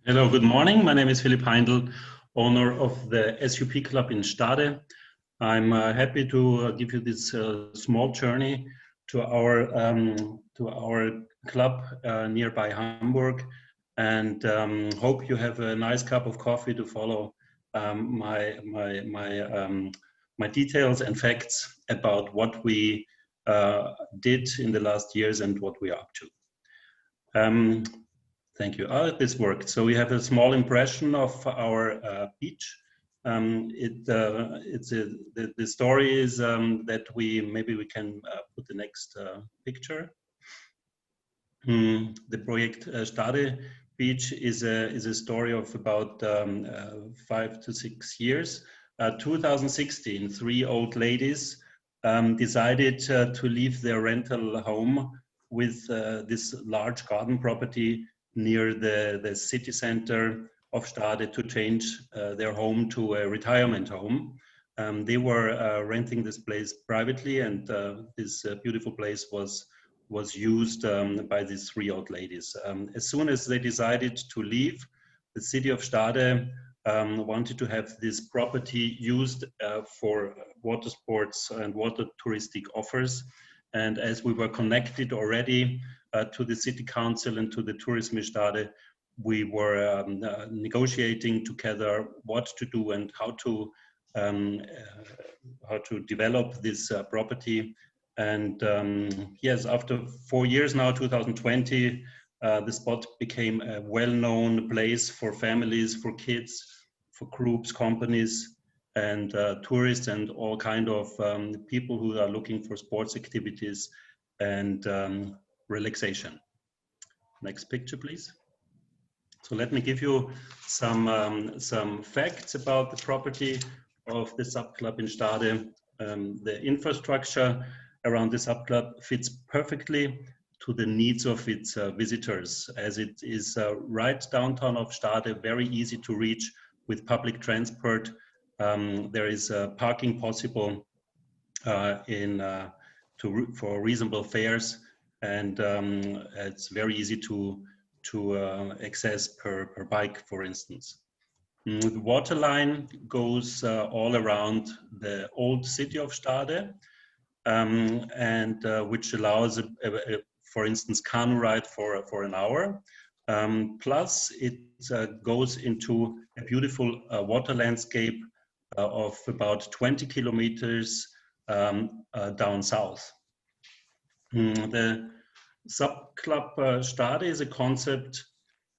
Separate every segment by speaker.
Speaker 1: Hello, good morning. My name is Philipp Heindl, owner of the SUP Club in Stade. I'm happy to give you this small journey to our club nearby Hamburg, and hope you have a nice cup of coffee to follow my details and facts about what we did in the last years and what we are up to. Thank you. This worked. So we have a small impression of our beach. The story is that maybe we can put the next picture. The project Stade Beach is a story of about 5 to 6 years. 2016, 3 old ladies decided to leave their rental home with this large garden property near the city center of Stade to change their home to a retirement home. They were renting this place privately, and this beautiful place was used by these 3 old ladies. As soon as they decided to leave, the city of Stade wanted to have this property used for water sports and water touristic offers. And as we were connected already to the city council and to the tourism in Stade, we were negotiating together what to do and how to develop this property. And yes, after 4 years now, 2020, the spot became a well-known place for families, for kids, for groups, companies, and tourists, and all kind of people who are looking for sports activities and relaxation. Next picture, please. So let me give you some facts about the property of the sub club in Stade. The infrastructure around the sub club fits perfectly to the needs of its visitors, as it is right downtown of Stade, very easy to reach with public transport. There is parking possible for reasonable fares, and it's very easy to access per bike, for instance. The water line goes all around the old city of Stade, and which allows, for instance, canoe ride for an hour. Plus, it goes into a beautiful water landscape of about 20 kilometers down south. The sub-club Stade is a concept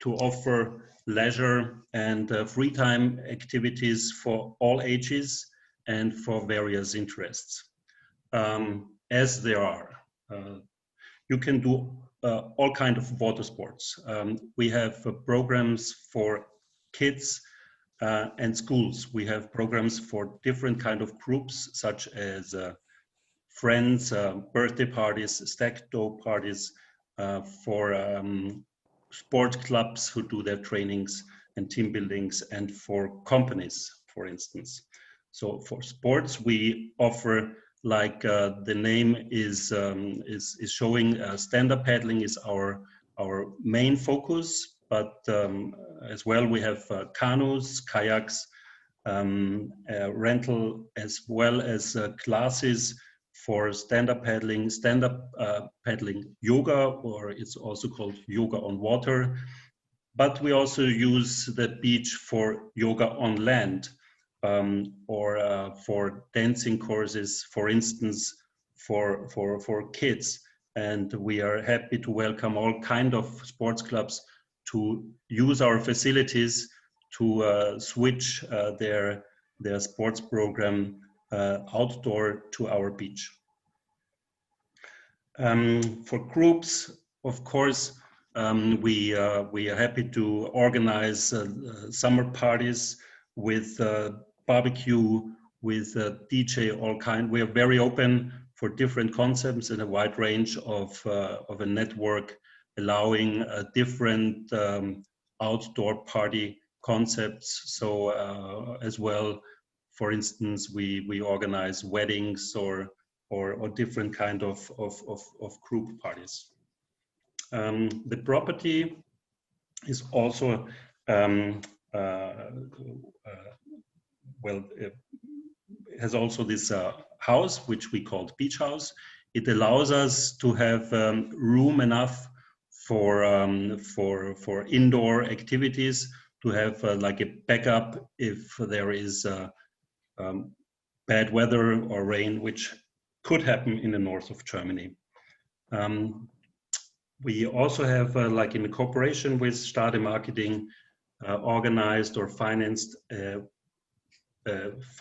Speaker 1: to offer leisure and free time activities for all ages and for various interests. As there are, you can do all kinds of water sports. We have programs for kids and schools. We have programs for different kind of groups, such as friends, birthday parties, stack dough parties, for sport clubs who do their trainings and team buildings, and for companies, for instance. So for sports, we offer, like the name is showing, stand-up paddling is our main focus, but as well we have canoes, kayaks, rental, as well as classes for stand-up paddling, paddling yoga, or it's also called yoga on water. But we also use the beach for yoga on land, or for dancing courses, for instance, for kids. And we are happy to welcome all kind of sports clubs to use our facilities to switch their sports program outdoor to our beach. For groups, of course, we are happy to organize summer parties with barbecue, with DJ, all kind. We are very open for different concepts and a wide range of a network, allowing different outdoor party concepts. So as well, for instance, we organize weddings or different kind of group parties. The property is also well, it has also this house, which we called beach house. It allows us to have room enough for indoor activities, to have like a backup if there is bad weather or rain, which could happen in the north of Germany. We also have, like in cooperation with Stade Marketing, organized or financed a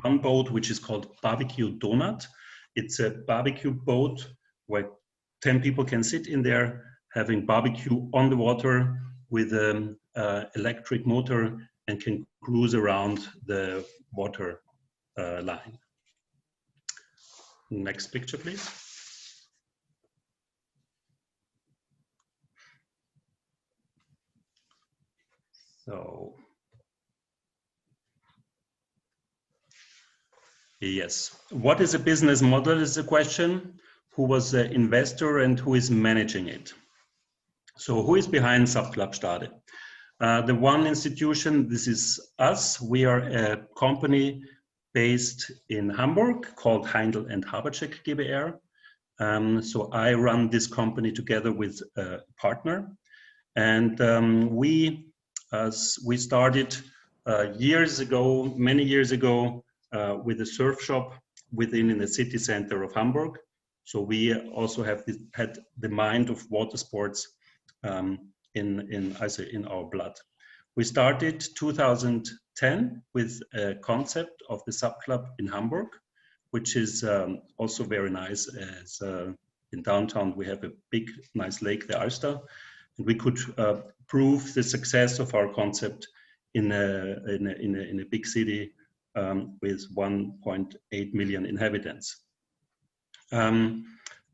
Speaker 1: fun boat, which is called Barbeque Donut. It's a barbecue boat where 10 people can sit in there having barbecue on the water with an electric motor and can cruise around the water line. Next picture, please. So, yes, what is a business model is the question. Who was the investor and who is managing it? So who is behind Subclub Stade? The one institution, this is us. We are a company based in Hamburg called Heindl and Habercheck GbR. So I run this company together with a partner. And we started years ago, many years ago, with a surf shop in the city center of Hamburg. So we also have had the mind of water sports in our blood. We started 2010 with a concept of the subclub in Hamburg, which is also very nice. As in downtown, we have a big, nice lake, the Alster, and we could prove the success of our concept in a big city with 1.8 million inhabitants.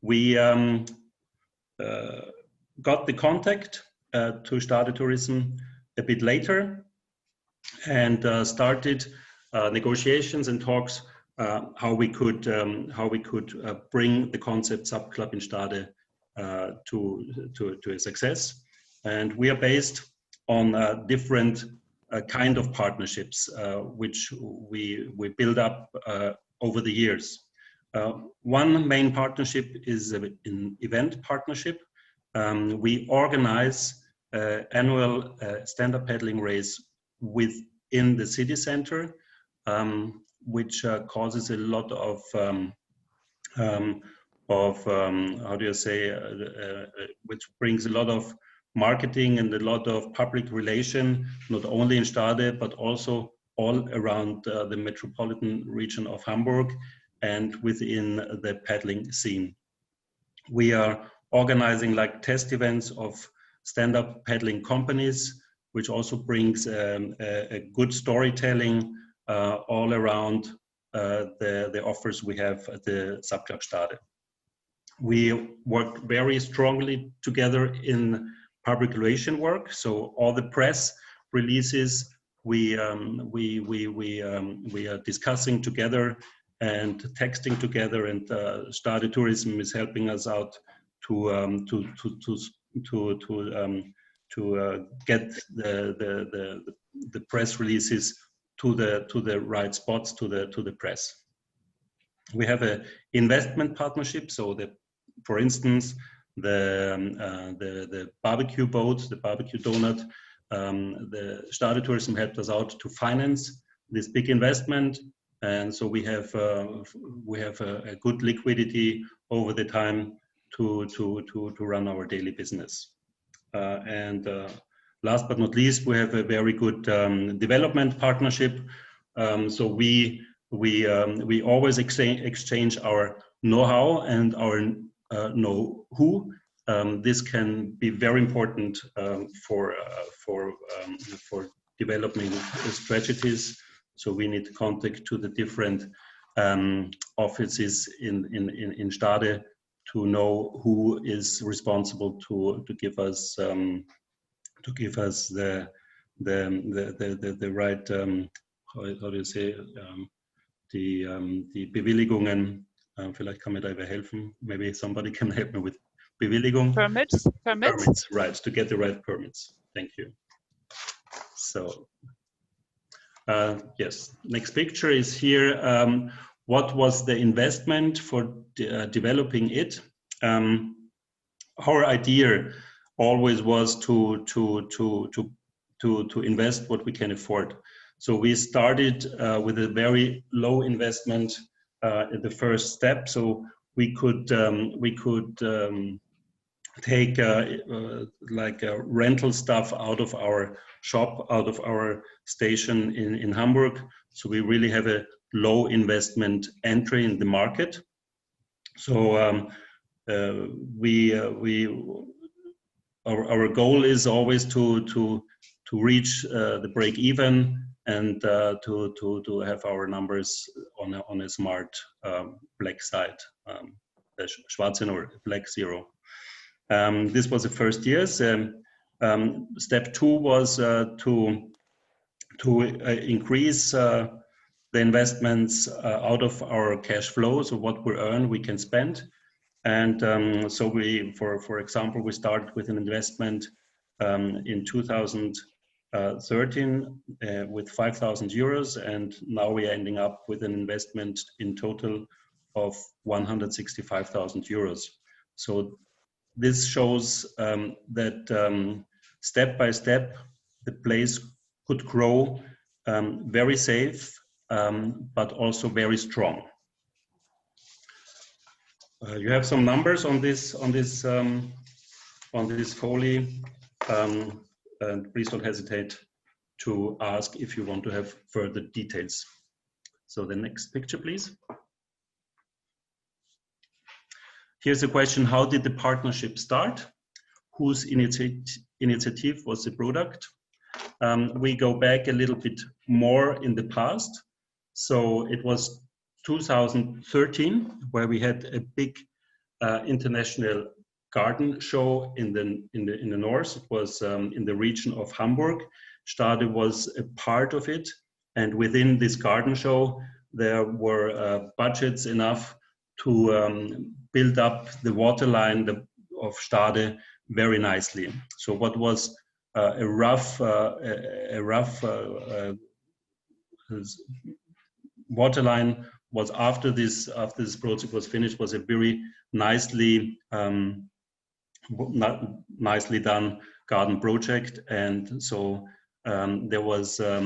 Speaker 1: We got the contact to Stade Tourism a bit later and started negotiations and talks how we could bring the concept subclub in Stade to a success. And we are based on different kind of partnerships which we build up over the years. One main partnership is an event partnership. We organize annual stand-up paddling race within the city center, which causes a lot of how do you say, which brings a lot of marketing and a lot of public relation, not only in Stade, but also all around the metropolitan region of Hamburg and within the paddling scene. We are organizing like test events of stand-up paddling companies, which also brings a good storytelling all around the offers we have at the Subclub Stade. We work very strongly together in public relation work. So all the press releases we are discussing together and texting together, and Stade Tourism is helping us out to get the press releases to the right spots, to the press. We have an investment partnership. So for instance, the barbecue boat, the Barbeque Donut, the Stade Tourism helped us out to finance this big investment, and so we have a good liquidity over the time to run our daily business. And last but not least, we have a very good development partnership. So we always exchange our know-how and our know-who. This can be very important for developing strategies. So we need contact to the different offices in Stade to know who is responsible to give us the right how do you say die Bewilligungen. Vielleicht kann mir da wer helfen. Maybe somebody can help me with Bewilligung.
Speaker 2: Permits,
Speaker 1: right, to get the right permits. Thank you. So yes, next picture is here. What was the investment for developing it? Our idea always was to invest what we can afford. So we started with a very low investment at the first step. So we could take like rental stuff out of our shop, out of our station in Hamburg. So we really have a low investment entry in the market. So our goal is always to reach the break even and to have our numbers on a smart black side, schwarze or black zero. This was the first year. Step 2 was to increase the investments out of our cash flow. So what we earn, we can spend. And so we, for example, we started with an investment in 2013 with 5,000 euros, and now we are ending up with an investment in total of 165,000 euros. So this shows that step by step the place could grow very safe, but also very strong. You have some numbers on this folio, and please don't hesitate to ask if you want to have further details. So the next picture, please. Here's a question: how did the partnership start? Whose initiative was the product? We go back a little bit more in the past. So it was 2013 where we had a big international garden show in the north. It was in the region of Hamburg. Stade was a part of it, and within this garden show there were budgets enough to build up the waterline of Stade very nicely. So what was a rough waterline was after this project was finished, was a very nicely done garden project. And so there was a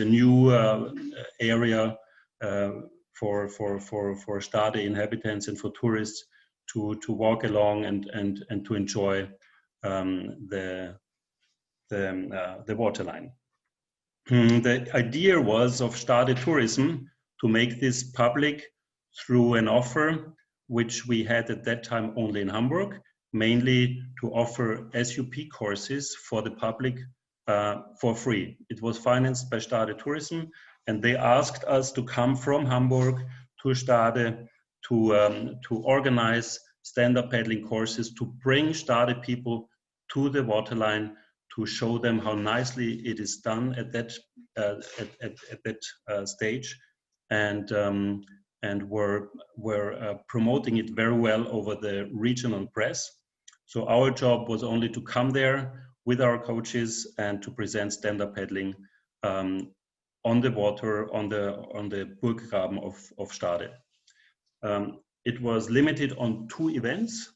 Speaker 1: new area for Stade inhabitants and for tourists to walk along and to enjoy the waterline. The idea was of Stade Tourism to make this public through an offer which we had at that time only in Hamburg, mainly to offer SUP courses for the public for free. It was financed by Stade Tourism, and they asked us to come from Hamburg to Stade to organize stand-up paddling courses, to bring Stade people to the waterline, to show them how nicely it is done at that stage, and we're promoting it very well over the regional press. So our job was only to come there with our coaches and to present stand-up paddling on the water, on the Burggraben of Stade. It was limited on 2 events,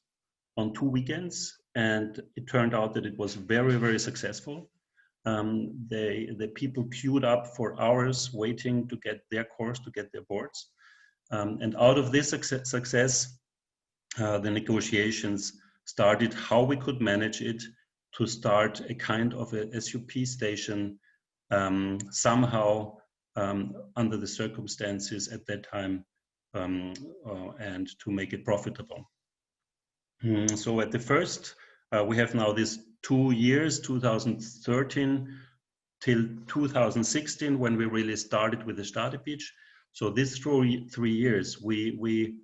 Speaker 1: on 2 weekends, and it turned out that it was very, very successful. The people queued up for hours waiting to get their course, to get their boards. And out of this success, the negotiations started how we could manage it to start a kind of a SUP station somehow under the circumstances at that time, and to make it profitable. So at the first, we have now these 2 years, 2013 till 2016, when we really started with the Stade Beach. So this 3 years, we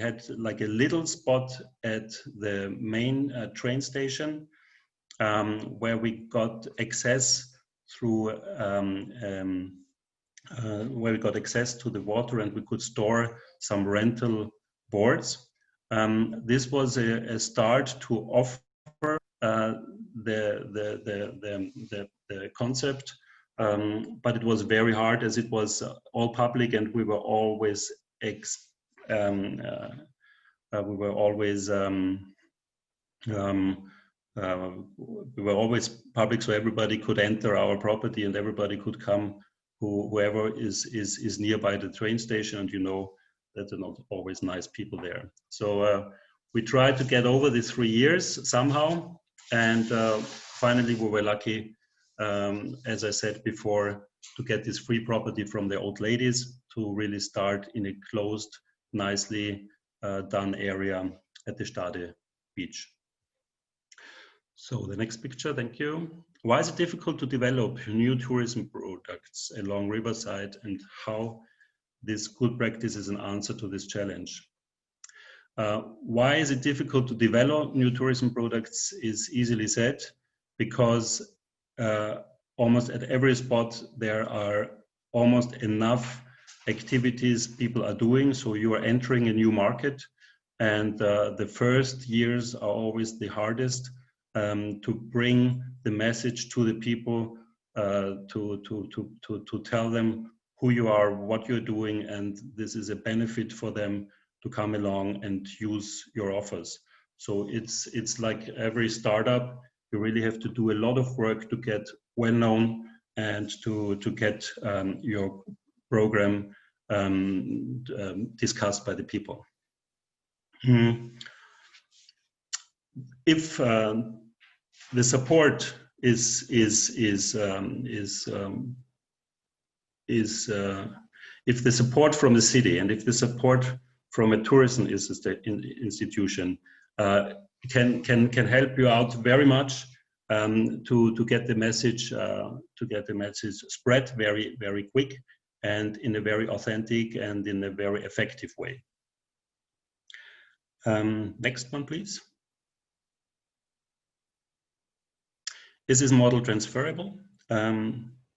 Speaker 1: had like a little spot at the main train station where we got access through where we got access to the water, and we could store some rental boards. This was a start to offer the concept, but it was very hard as it was all public, and we were always we were always public, so everybody could enter our property and everybody could come, whoever is nearby the train station, and you know that there are not always nice people there. So we tried to get over the 3 years somehow, and finally we were lucky, as I said before, to get this free property from the old ladies to really start in a closed, nicely done area at the Stade Beach. So the next picture, thank you. Why is it difficult to develop new tourism products along riverside, and how this good practice is an answer to this challenge? Why is it difficult to develop new tourism products is easily said, because almost at every spot there are almost enough activities people are doing. So you are entering a new market, and the first years are always the hardest to bring the message to the people, to tell them who you are, what you're doing, and this is a benefit for them to come along and use your offers. So it's like every startup, you really have to do a lot of work to get well known and to get your program discussed by the people. If the support if the support from the city and if the support from a tourism institution can help you out very much to get the message spread very quick and in a very authentic and in a very effective way. Next one, please. Is this model transferable?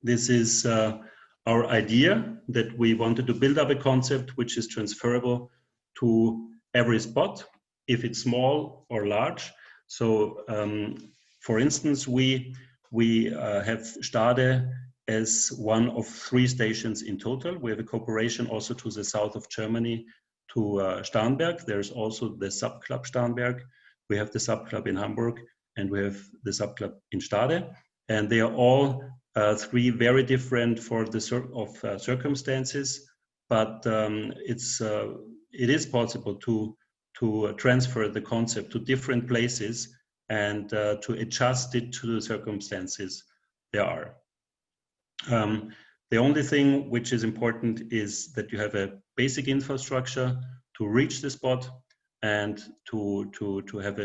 Speaker 1: This is our idea, that we wanted to build up a concept which is transferable to every spot, if it's small or large. So, for instance, we have Stade as one of 3 stations in total. We have a cooperation also to the south of Germany, to Starnberg. There's also the sub-club Starnberg. We have the sub-club in Hamburg, and we have the sub-club in Stade. And they are all 3 very different for the circumstances, but it is possible to transfer the concept to different places and to adjust it to the circumstances there are. The only thing which is important is that you have a basic infrastructure to reach the spot, and to have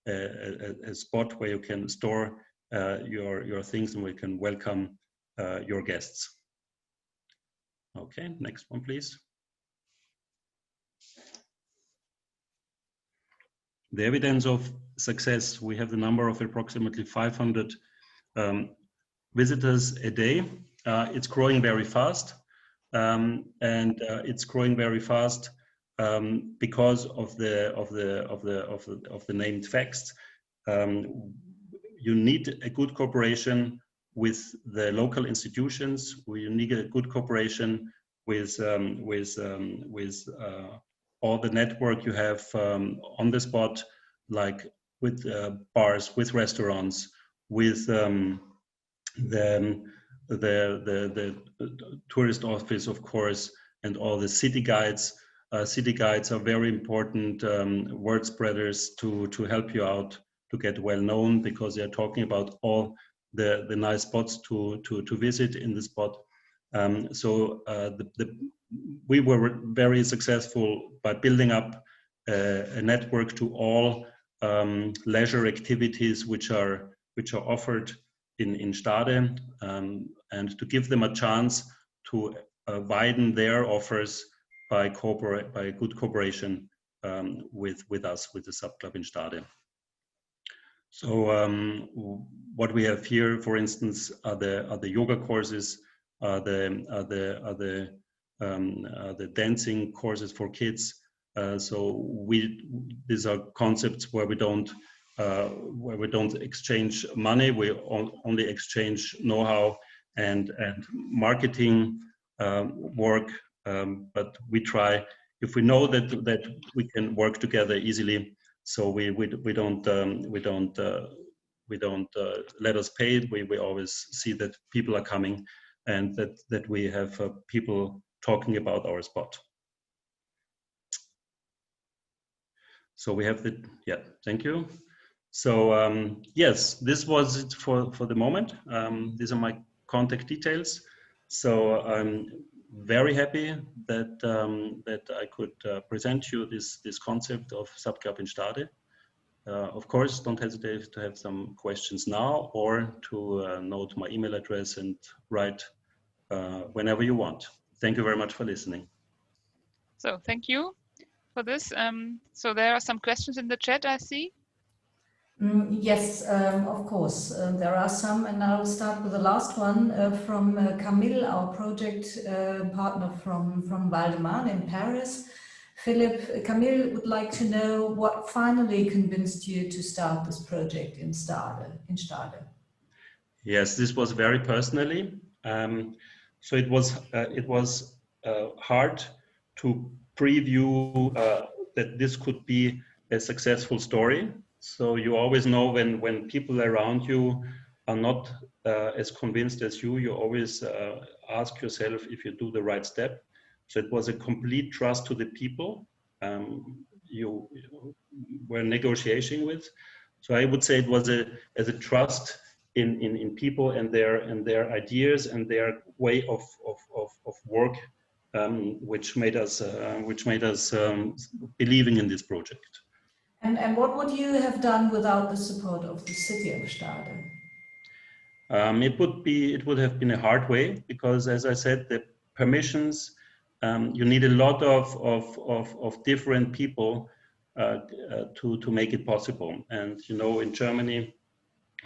Speaker 1: a spot where you can store your things and we can welcome your guests. Okay, next one, please. The evidence of success, we have the number of approximately 500 visitors a day. It's growing very fast, and it's growing very fast because of the named facts. You need a good cooperation with the local institutions. We need a good cooperation with all the network you have on the spot, like with bars, with restaurants, with the tourist office, of course, and all the city guides. City guides are very important word spreaders to help you out to get well known, because they are talking about all the nice spots to visit in the spot. So we were very successful by building up a network to all leisure activities which are offered in Stade, and to give them a chance to widen their offers by good cooperation with us, with the sub-club in Stade. So what we have here, for instance, are the yoga courses, the dancing courses for kids. So these are concepts where we don't where we don't exchange money, we only exchange know-how and marketing work. But we try, if we know that we can work together easily, so we don't let us pay it. We always see that people are coming, and that we have people talking about our spot. So we have thank you. So yes, this was it for the moment. These are my contact details. So I'm very happy that that I could present you this concept of subclub in Stade. Of course, don't hesitate to have some questions now, or to note my email address and write whenever you want. Thank you very much for listening.
Speaker 2: So thank you for this. So there are some questions in the chat, I see.
Speaker 3: Yes, of course, there are some, and I'll start with the last one from Camille, our project partner from Val-de-Marne in Paris. Philip, Camille would like to know what finally convinced you to start this project in Stade.
Speaker 1: Yes, this was very personally. So it was hard to preview that this could be a successful story. So you always know when people around you are not as convinced as you, you always ask yourself if you do the right step. So it was a complete trust to the people you were negotiating with. So I would say it was as a trust in people and their ideas and their way of work, which made us believing in this project.
Speaker 3: And what would you have done without the support of the city of Stade?
Speaker 1: It would have been a hard way, because, as I said, the permissions, you need a lot of different people to make it possible. And you know, in Germany,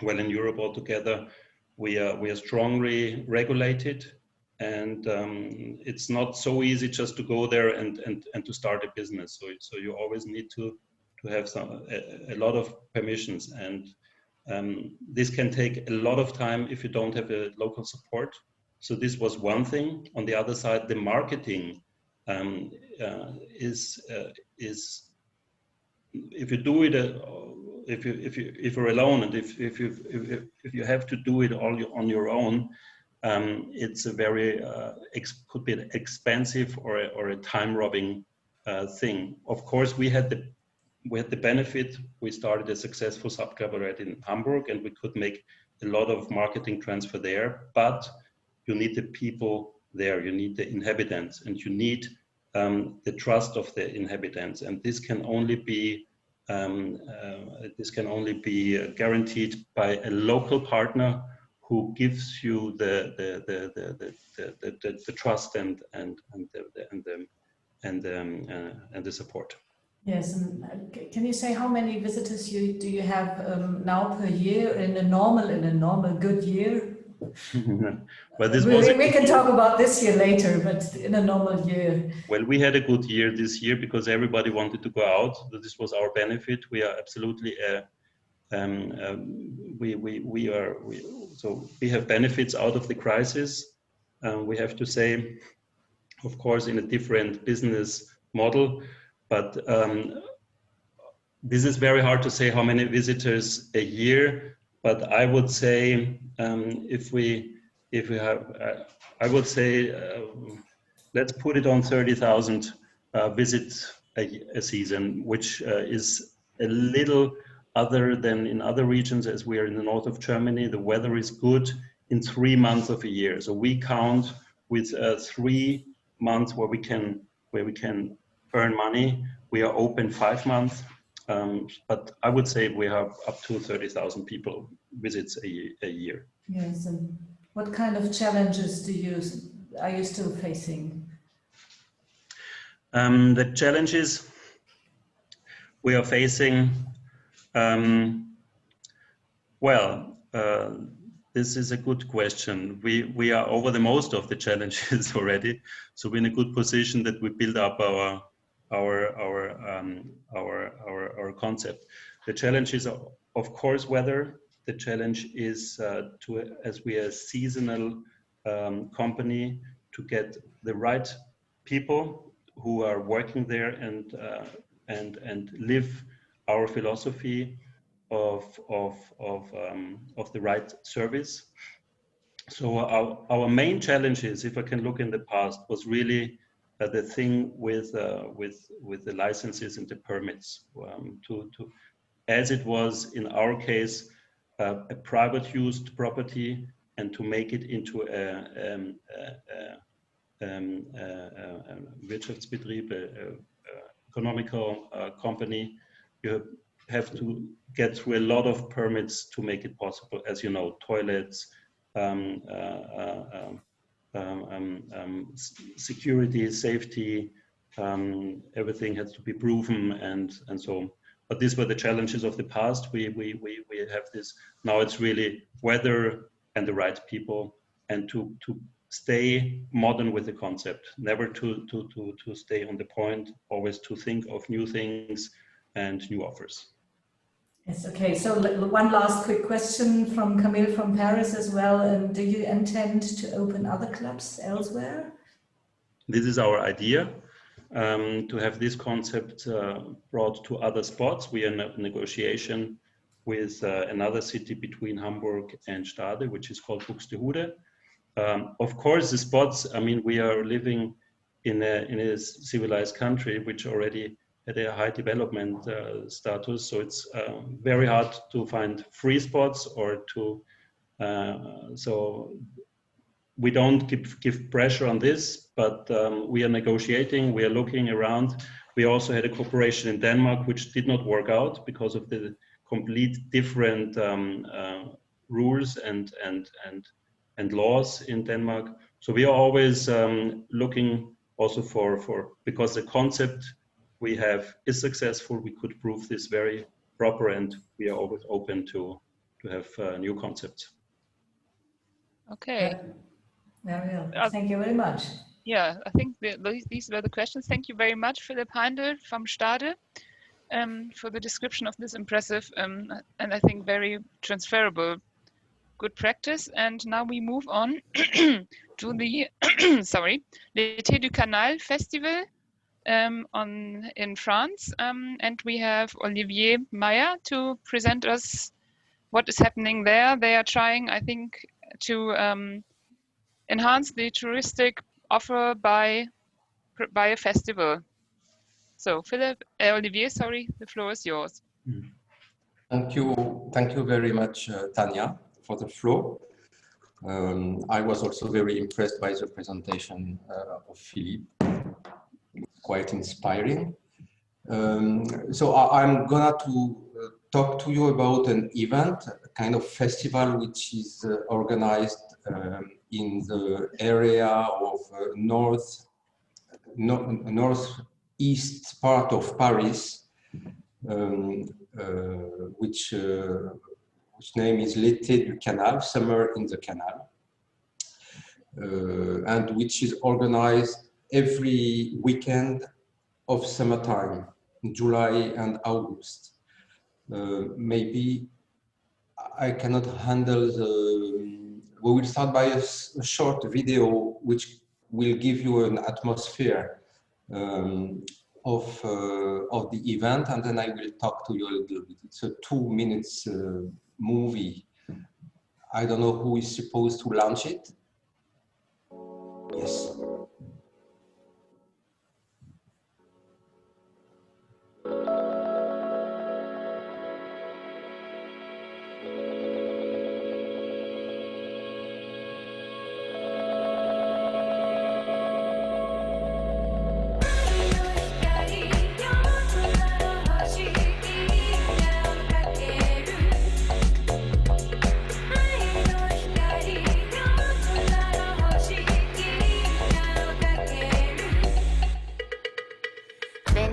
Speaker 1: well, in Europe altogether, we are strongly regulated, and it's not so easy just to go there and to start a business. So you always need to have a lot of permissions, and this can take a lot of time if you don't have a local support. So this was one thing. On the other side, the marketing is if you do it if you're alone, and if you have to do it all on your own, it's a very could be an expensive or a time-robbing thing. Of course, we had the benefit. We started a successful subclub already in Hamburg, and we could make a lot of marketing transfer there. But you need the people there, you need the inhabitants, and you need the trust of the inhabitants. And this can only be guaranteed by a local partner who gives you the trust and the support.
Speaker 3: Yes, and can you say how many visitors do you have now per year in a normal good year?
Speaker 1: Well,
Speaker 3: we can talk about this year later, but in a normal year.
Speaker 1: Well, we had a good year this year because everybody wanted to go out. This was our benefit. We are absolutely so we have benefits out of the crisis. We have to say, of course, in a different business model, but this is very hard to say how many visitors a year. But I would say if we have, I would say let's put it on 30,000 visits a season, which is a little other than in other regions, as we are in the north of Germany. The weather is good in 3 months of a year, so we count with 3 months where we can earn money. We are open 5 months, but I would say we have up to 30,000 people visits a year.
Speaker 3: Yes, and what kind of challenges are you still facing?
Speaker 1: The challenges we are facing, this is a good question. We are over the most of the challenges already, so we're in a good position that we build up our concept. The challenge is, of course, weather. The challenge is as we are a seasonal company, to get the right people who are working there and live our philosophy of the right service. So our main challenge is, if I can look in the past, was really the thing with the licenses and the permits, as it was in our case a private used property, and to make it into a Wirtschaftsbetrieb, economical company. You have to get through a lot of permits to make it possible. As you know, toilets, security, safety, everything has to be proven, and so on. But these were the challenges of the past. We have this now. It's really weather and the right people, and to stay modern with the concept, never to stay on the point, always to think of new things and new offers.
Speaker 3: Yes, okay. So one last quick question from Camille from Paris as well. Do you intend to open other clubs elsewhere?
Speaker 1: This is our idea, to have this concept brought to other spots. We are in negotiation with another city between Hamburg and Stade, which is called Buxtehude. Of course, the spots, I mean, we are living in a civilized country which already had a high development status, so it's very hard to find free spots or to, so we don't give pressure on this, but we are negotiating, we are looking around. We also had a cooperation in Denmark, which did not work out because of the complete different rules and laws in Denmark. So we are always looking also for, because the concept we have is successful, we could prove this very proper, and we are always open to have new concepts.
Speaker 2: Okay.
Speaker 3: Thank you very much.
Speaker 2: Yeah, I think these were the questions. Thank you very much, Philipp Heindl from Stade, for the description of this impressive and I think very transferable good practice. And now we move on to the L'été du Canal Festival in France, and we have Olivier Meyer to present us what is happening there. They are trying, I think, to enhance the touristic offer by a festival. So Olivier, sorry, the floor is yours.
Speaker 4: Thank you very much, Tanya, for the floor. I was also very impressed by the presentation of Philippe. Quite inspiring. So I'm gonna talk to you about an event, a kind of festival which is organized in the area of northeast part of Paris, which name is L'été du Canal, Summer in the Canal, and which is organized every weekend of summertime, July and August. Maybe I cannot handle we will start by a short video which will give you an atmosphere of the event, and then I will talk to you a little bit. It's a 2 minutes movie. I don't know who is supposed to launch it. Yes.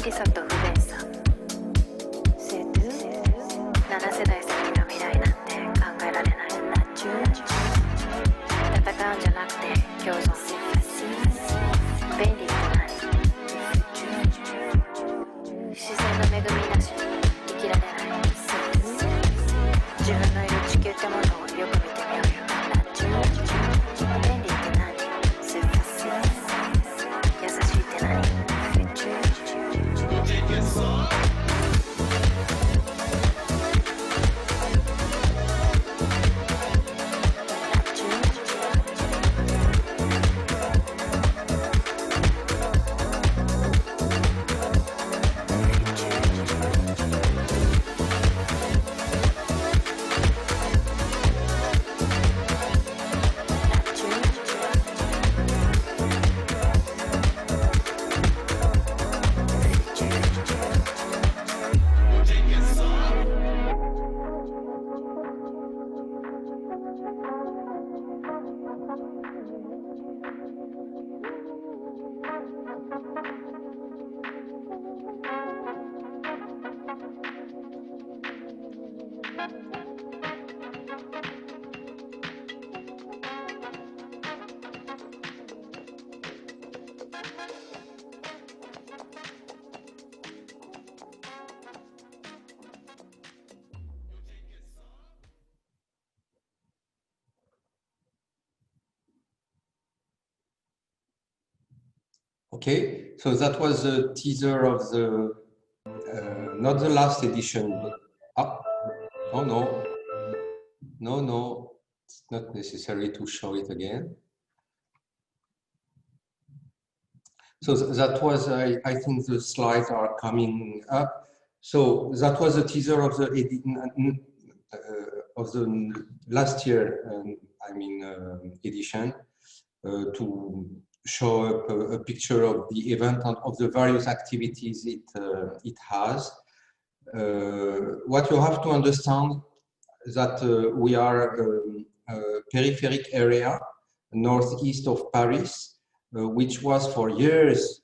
Speaker 5: Sé tú, 7世代先の未来なんて言ったものをよく見てみようよ。便利って何？スーパーセンス。優しいって何？Okay,
Speaker 4: so that was a teaser of the, not the last edition, but, oh no, it's not necessary to show it again. So that was, I think the slides are coming up. So that was a teaser of the last year, edition, to show up a picture of the event and of the various activities it has. What you have to understand is that we are a peripheric area northeast of Paris, which was for years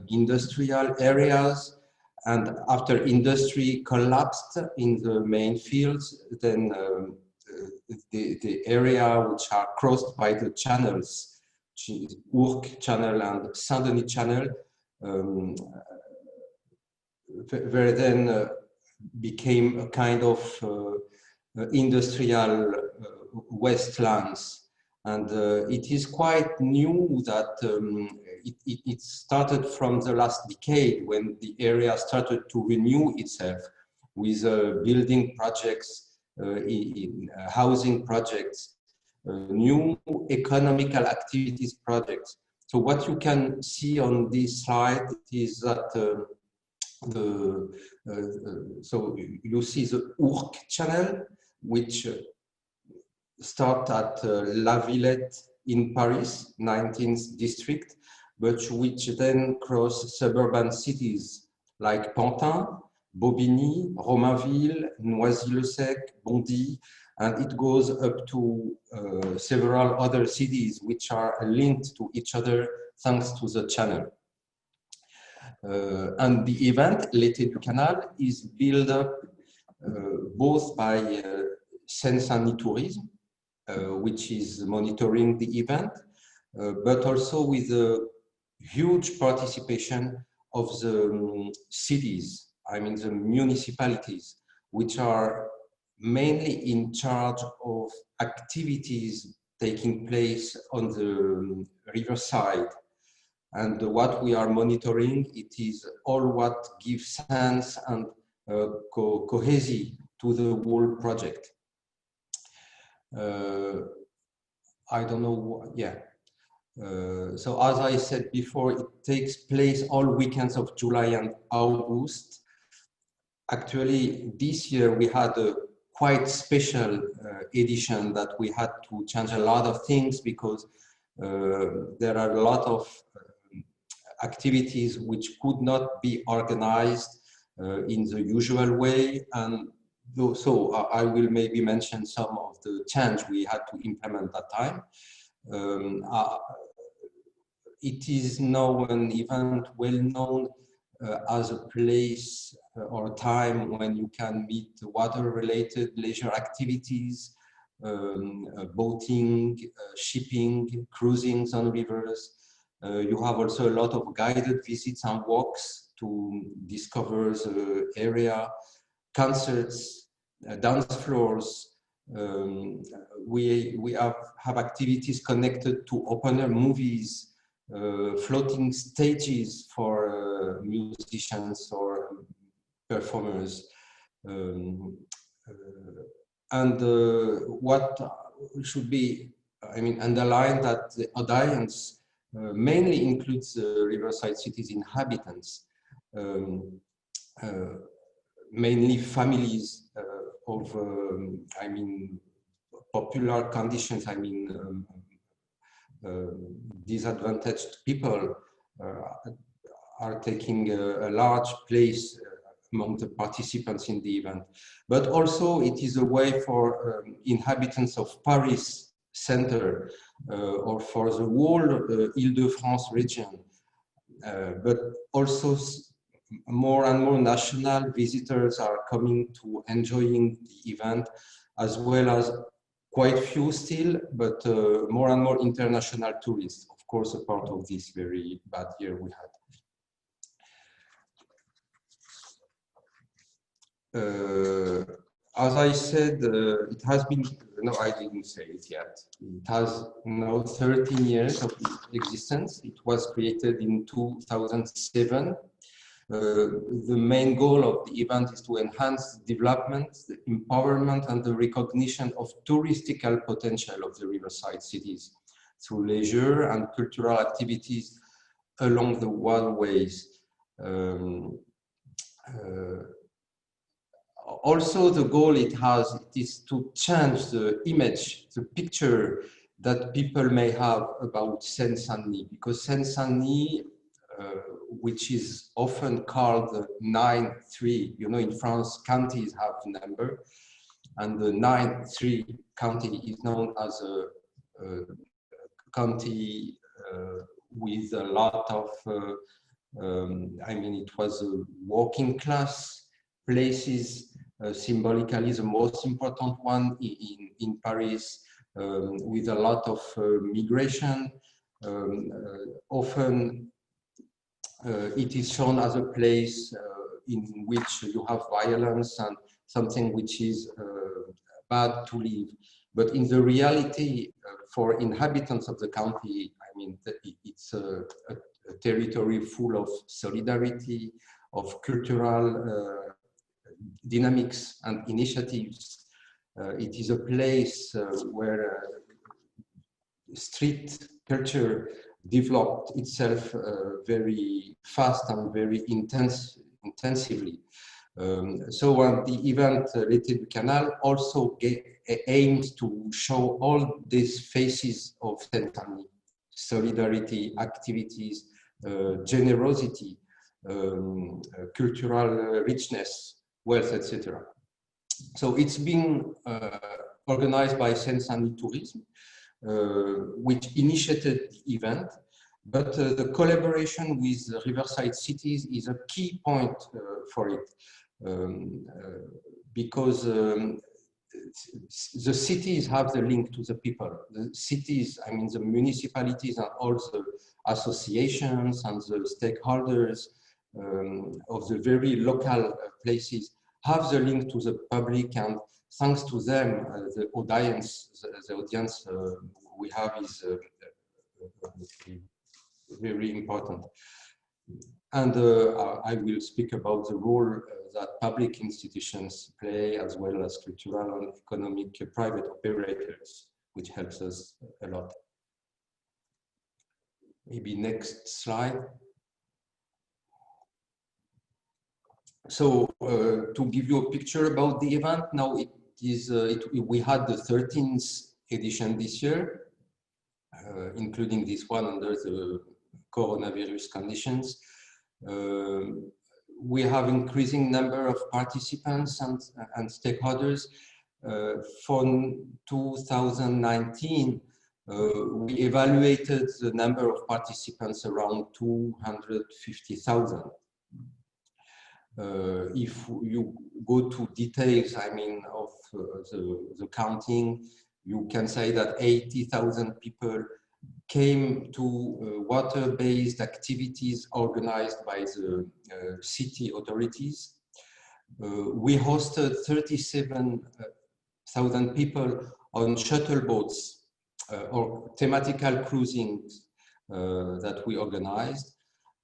Speaker 4: industrial areas, and after industry collapsed in the main fields, then the area which are crossed by the channels, Ourcq Channel and Saint-Denis Channel, where then became a kind of industrial wastelands. And it is quite new that it started from the last decade, when the area started to renew itself with building projects, in housing projects, new economical activities projects. So what you can see on this slide is that so you see the Ourcq Channel, which start at La Villette in Paris, 19th district, but which then cross suburban cities like Pantin, Bobigny, Romainville, Noisy-le-Sec, Bondy, and it goes up to several other cities which are linked to each other thanks to the channel. And the event, L'été du Canal, is built up both by Saint-Denis Tourism, which is monitoring the event, but also with the huge participation of the cities, I mean the municipalities, which are mainly in charge of activities taking place on the riverside. And what we are monitoring, it is all what gives sense and cohesion to the whole project. I don't know, yeah. So as I said before, it takes place all weekends of July and August. Actually, this year we had a quite special edition that we had to change a lot of things because there are a lot of activities which could not be organized in the usual way, and so I will maybe mention some of the change we had to implement that time. It is now an event well known as a place or time when you can meet water-related leisure activities, boating, shipping, cruisings on rivers. You have also a lot of guided visits and walks to discover the area. concerts, dance floors. We have activities connected to open-air movies, floating stages for musicians or performers. What should be, underlined that the audience mainly includes riverside cities inhabitants, mainly families of, popular conditions, disadvantaged people are taking a large place among the participants in the event. But also it is a way for inhabitants of Paris center or for the whole Ile-de-France region, but also more and more national visitors are coming to enjoying the event, as well as quite few still, but more and more international tourists, of course, a part of this very bad year we had. As I said, it has been, no, I didn't say it yet. It has now 13 years of existence. It was created in 2007. The main goal of the event is to enhance development, the empowerment, and the recognition of touristical potential of the riverside cities through leisure and cultural activities along the waterways. Also, the goal it is to change the image, the picture that people may have about Seine-Saint-Denis, because Seine-Saint-Denis, which is often called the 9-3, you know, in France, counties have the number, and the 9-3 county is known as a county with a lot of, it was a working class places, symbolically the most important one in Paris, with a lot of migration. Often it is shown as a place in which you have violence and something which is bad to live. But in the reality, for inhabitants of the county, it's a territory full of solidarity, of cultural dynamics and initiatives. It is a place where street culture developed itself very fast and very intensively. So the event L'été du Canal also aims to show all these faces of Saint-Denis: solidarity, activities, generosity, cultural richness, wealth, etc. So it's been organized by Saint-Denis Tourism, which initiated the event, but the collaboration with riverside cities is a key point for it, because the cities have the link to the people. The cities, the municipalities and all the associations and the stakeholders of the very local places have the link to the public, and thanks to them, the audience we have is very important. And I will speak about the role that public institutions play, as well as cultural and economic private operators, which helps us a lot. Maybe next slide. So to give you a picture about the event, now we had the 13th edition this year, including this one under the coronavirus conditions. We have increasing number of participants and stakeholders. For 2019, we evaluated the number of participants around 250,000. If you go to details, of the counting, you can say that 80,000 people came to water-based activities organized by the city authorities. We hosted 37,000 people on shuttle boats or thematical cruisings that we organized.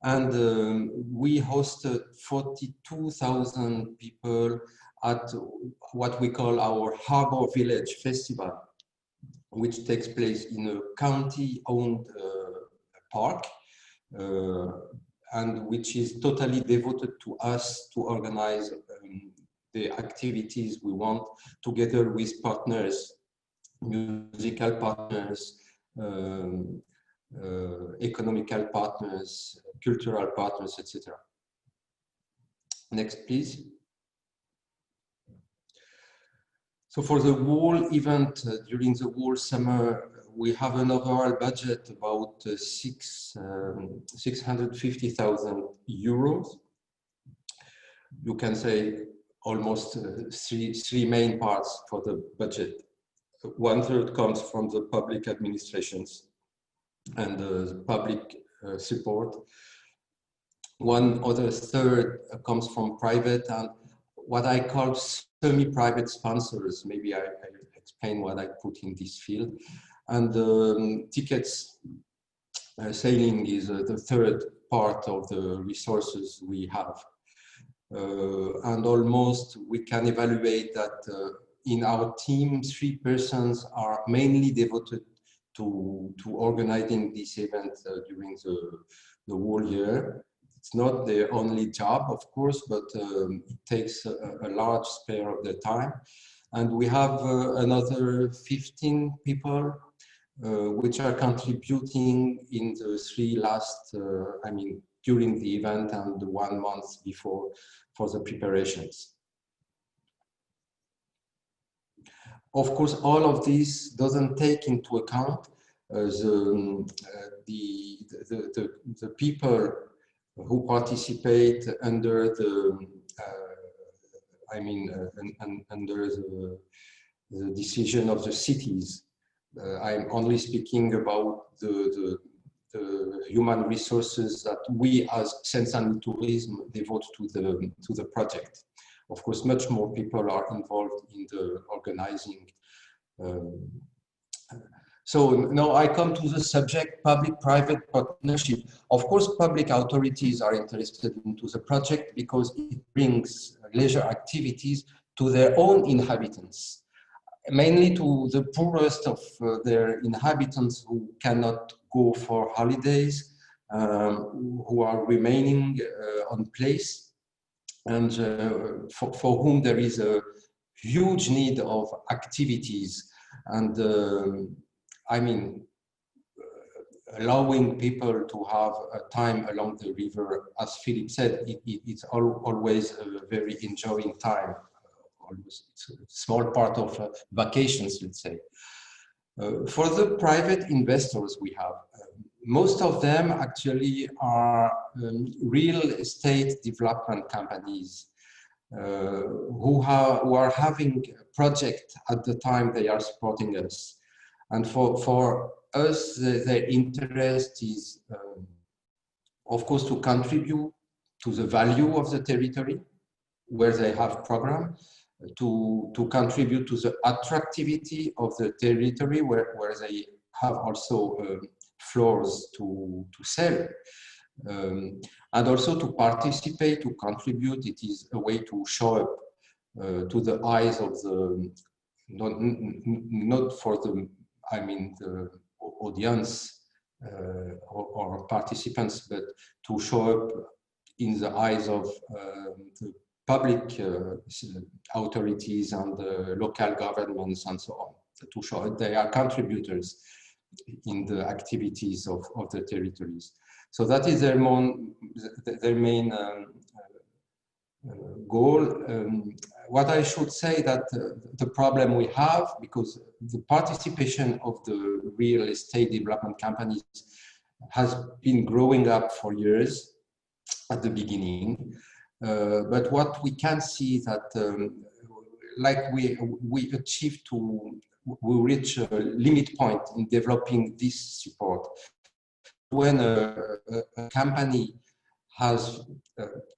Speaker 4: And we hosted 42,000 people at what we call our Harbor Village Festival, which takes place in a county-owned park, and which is totally devoted to us to organize the activities we want together with partners, musical partners, economical partners, cultural partners, etc. Next, please. So for the whole event, during the whole summer, we have an overall budget about 650,000 euros. You can say almost three main parts for the budget. 1/3 comes from the public administrations and the public support. 1/3 comes from private and what I call semi-private sponsors. Maybe I explain what I put in this field. And tickets, sailing is the third part of the resources we have. And almost we can evaluate that in our team, 3 persons are mainly devoted to organizing this event during the whole year. It's not their only job, of course, but it takes a large spare of their time. And we have another 15 people which are contributing in the 3 last, during the event and the 1 month before for the preparations. Of course, all of this doesn't take into account the people who participate under the, under the decision of the cities. I'm only speaking about the human resources that we as Saint-Denis Tourism devote to the project. Of course, much more people are involved in the organizing. So now I come to the subject, public-private partnership. Of course, public authorities are interested into the project because it brings leisure activities to their own inhabitants, mainly to the poorest of their inhabitants who cannot go for holidays, who are remaining on place, and for whom there is a huge need of activities. And allowing people to have a time along the river, as Philippe said, it's always a very enjoying time. It's a small part of vacations, let's say. For the private investors we have, most of them actually are real estate development companies who are having a project at the time they are supporting us. And for us, their interest is, of course, to contribute to the value of the territory where they have program, to contribute to the attractivity of the territory where they have also floors to sell, and also to participate, to contribute. It is a way to show up to the eyes of the, not for the, the audience or participants, but to show up in the eyes of the public authorities and local governments and so on, to show they are contributors in the activities of the territories. So that is their main goal. What I should say that the problem we have, because the participation of the real estate development companies has been growing up for years at the beginning, but what we can see that like we reach a limit point in developing this support. When a company has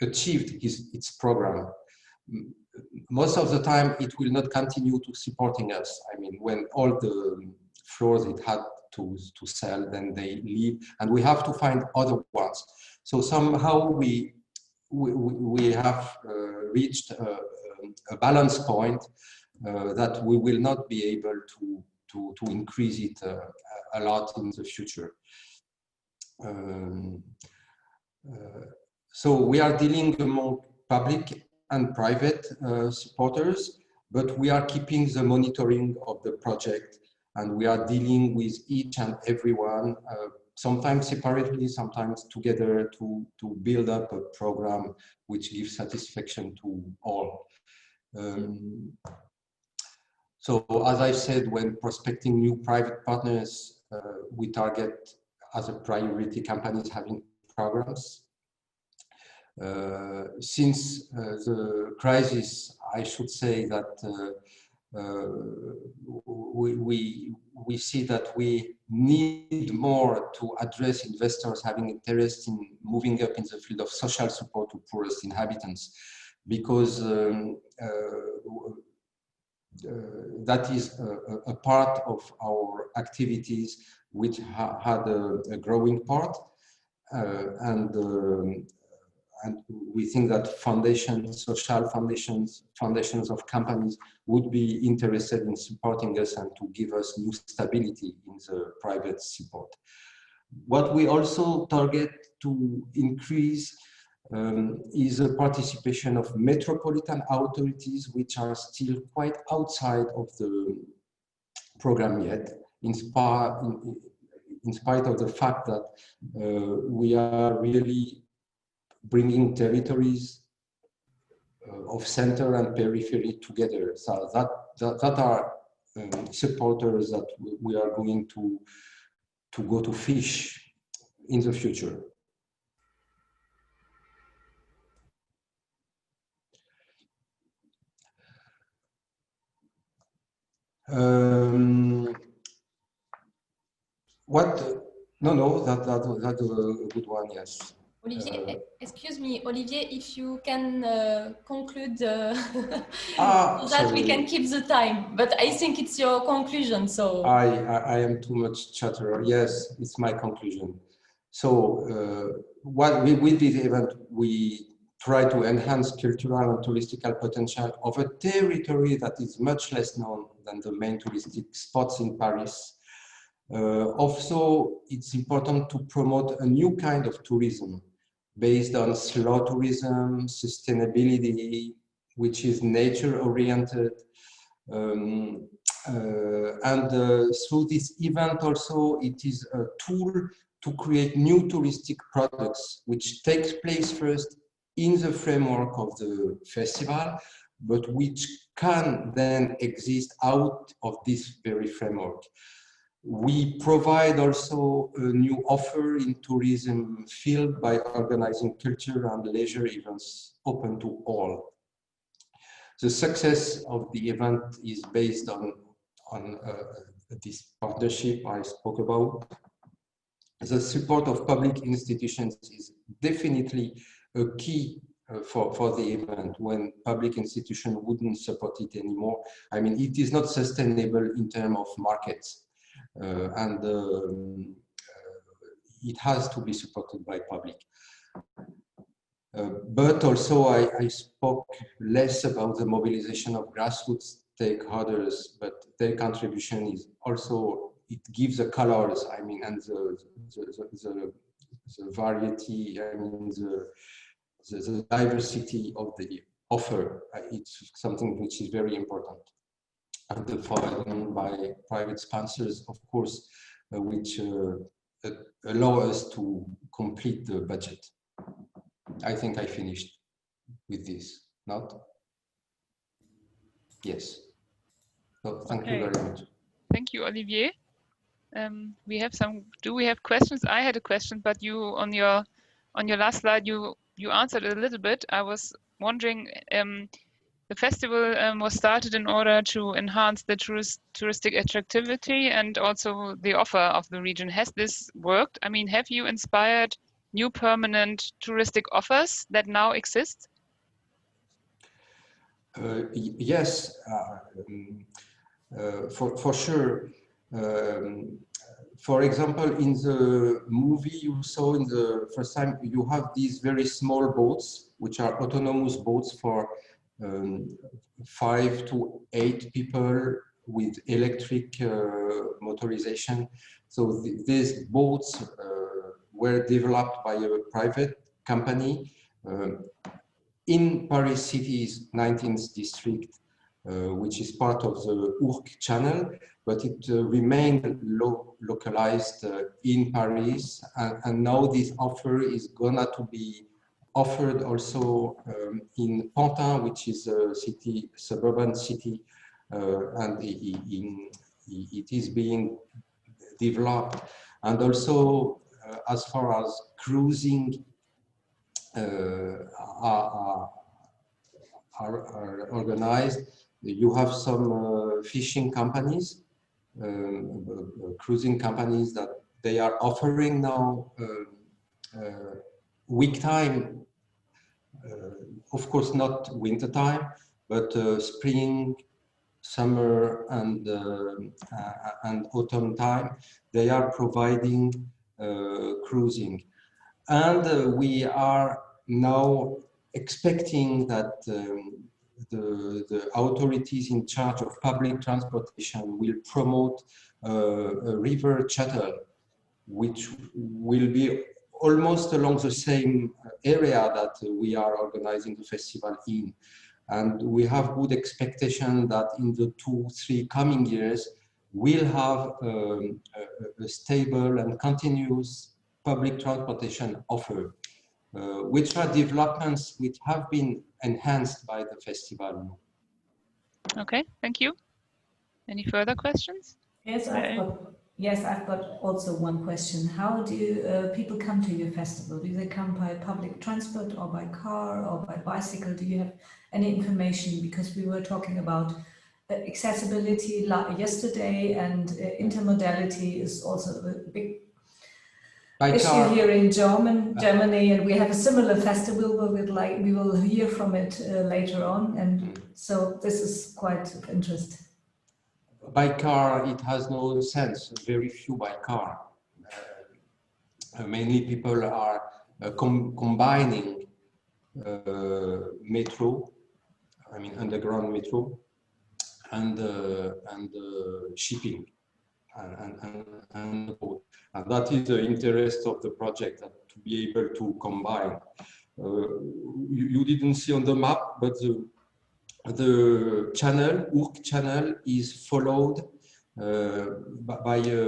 Speaker 4: achieved its program, most of the time it will not continue to supporting us. I mean, when all the floors it had to sell, then they leave, and we have to find other ones. So somehow we have reached a balance point that we will not be able to increase it a lot in the future. So we are dealing among public and private supporters, but we are keeping the monitoring of the project, and we are dealing with each and every one, sometimes separately, sometimes together, to build up a program which gives satisfaction to all. So as I said, when prospecting new private partners, we target as a priority companies having programs. Since the crisis, I should say that we see that we need more to address investors having interest in moving up in the field of social support to poorest inhabitants, because that is a part of our activities which had a growing part, and we think that foundations, social foundations of companies would be interested in supporting us and to give us new stability in the private support. What we also target to increase is the participation of metropolitan authorities, which are still quite outside of the program yet, in spite of the fact that we are really bringing territories of center and periphery together. So that are supporters that we are going to go to fish in the future. That's a good one, yes.
Speaker 6: Olivier, excuse me, Olivier, if you can conclude so that we can keep the time, but I think it's your conclusion, so.
Speaker 4: I am too much chatterer. Yes, it's my conclusion. So what with this event, we try to enhance cultural and touristical potential of a territory that is much less known than the main touristic spots in Paris. Also, it's important to promote a new kind of tourism based on slow tourism, sustainability, which is nature-oriented. And through this event also, it is a tool to create new touristic products, which takes place first in the framework of the festival, but which can then exist out of this very framework. We provide also a new offer in tourism field by organizing culture and leisure events open to all. The success of the event is based on this partnership I spoke about. The support of public institutions is definitely a key for the event. When public institution wouldn't support it anymore, I mean, it is not sustainable in terms of markets. It has to be supported by public. But also I spoke less about the mobilization of grassroots stakeholders, but their contribution is also, it gives the colors, I mean, and the variety, I mean, the diversity of the offer. It's something which is very important. And the following by private sponsors, of course, which allow us to complete the budget. I think I finished with this, not? Yes. So thank you very much.
Speaker 2: Thank you, Olivier. Do we have questions? I had a question, but you on your last slide, you answered it a little bit. I was wondering, the festival was started in order to enhance the touristic attractivity and also the offer of the region. Has this worked? I mean, have you inspired new permanent touristic offers that now exist?
Speaker 4: Yes, for sure. For example, in the movie you saw in the first time, you have these very small boats, which are autonomous boats for 5 to 8 people with electric motorization. So these boats were developed by a private company in Paris City's 19th district, which is part of the Ourcq Channel, but it remained localized in Paris, and now this offer is gonna to be offered also in Pantin, which is a city, suburban city, and it is being developed. And also, as far as cruising are organized, you have some fishing companies, cruising companies that they are offering now week time, of course not winter time, but spring, summer, and autumn time. They are providing cruising, and we are now expecting that the authorities in charge of public transportation will promote a river shuttle, which will be almost along the same area that we are organizing the festival in. And we have good expectation that in the 2-3 coming years, we'll have a stable and continuous public transportation offer, which are developments which have been enhanced by the festival.
Speaker 2: Okay, thank you. Any further questions?
Speaker 3: Yes, I've got also one question. How do people come to your festival? Do they come by public transport or by car or by bicycle? Do you have any information? Because we were talking about accessibility yesterday, and intermodality is also a big issue here in Germany, and we have a similar festival where we will hear from it later on, and so this is quite of interest.
Speaker 4: By car, it has no sense. Very few by car. Mainly people are combining metro, I mean underground metro, and shipping, and boat. And that is the interest of the project, to be able to combine. You didn't see on the map, but the channel, Ourcq Channel, is followed by a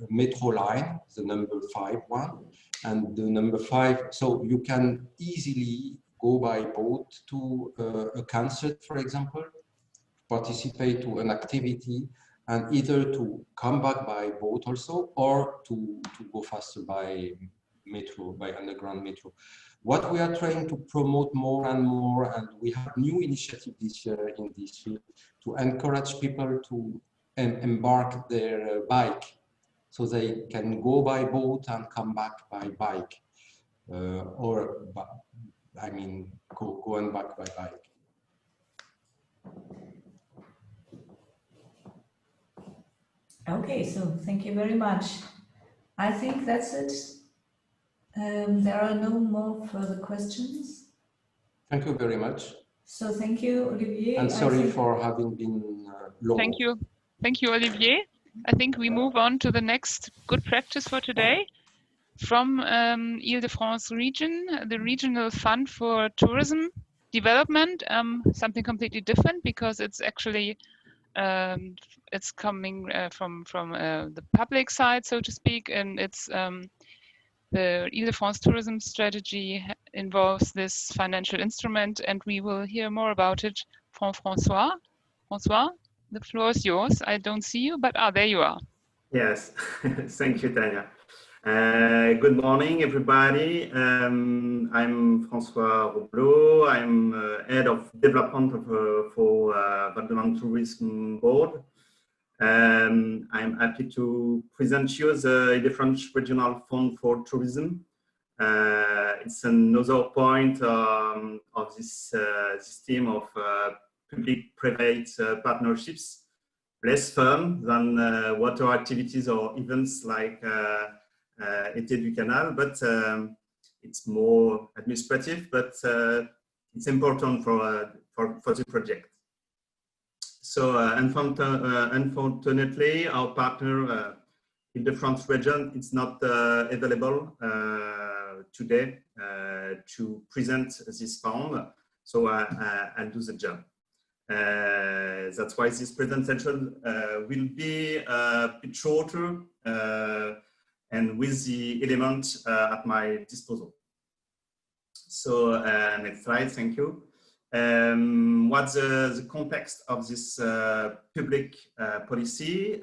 Speaker 4: metro line, the number 5 one, and the number 5. So you can easily go by boat to a concert, for example, participate to an activity, and either to come back by boat also, or to go faster by metro, by underground metro. What we are trying to promote more and more, and we have new initiative this year in this field, to encourage people to embark their bike, so they can go by boat and come back by bike, or I mean go and back by bike.
Speaker 3: Okay, so thank you very much. I think that's it. There are no more further questions.
Speaker 4: Thank you very much.
Speaker 3: So thank you, Olivier.
Speaker 4: And sorry for having been long.
Speaker 2: Thank you. Thank you, Olivier. I think we move on to the next good practice for today. From Ile-de-France region, the Regional Fund for Tourism Development, something completely different, because it's actually it's coming from the public side, so to speak, and it's the Ile-de-France tourism strategy involves this financial instrument, and we will hear more about it from François. François, the floor is yours. I don't see you, but there you are.
Speaker 7: Yes, thank you, Tanya. Good morning, everybody. I'm François Roblot. I'm head of development for Val-de-Marne Tourism Board. I'm happy to present you the Ile-de-France Regional Fund for Tourism. It's another point of this theme of public-private partnerships, less fun than water activities or events like Été du Canal, but it's more administrative, but it's important for the project. So unfortunately, our partner Ile-de-France region is not available today to present this fund, so I'll do the job. That's why this presentation will be a bit shorter and with the element at my disposal. So next slide, thank you. What's the context of this public policy?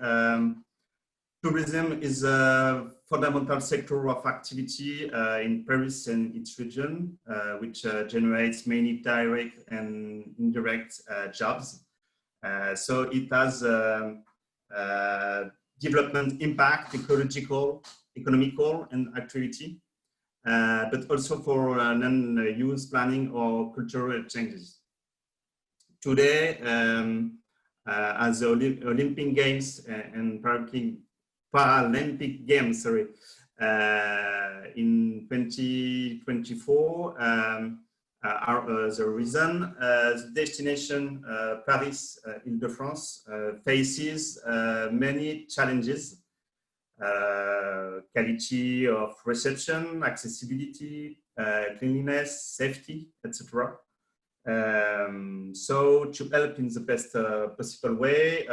Speaker 7: Tourism is a fundamental sector of activity in Paris and its region, which generates many direct and indirect jobs. So it has development impact, ecological, economical, and activity, but also for non-use planning or cultural changes. Today, as the Olympic Games and Paralympic Games, sorry, in 2024 are the reason the destination Paris, Ile-de-France faces many challenges, quality of reception, accessibility, cleanliness, safety, etc. So to help in the best possible way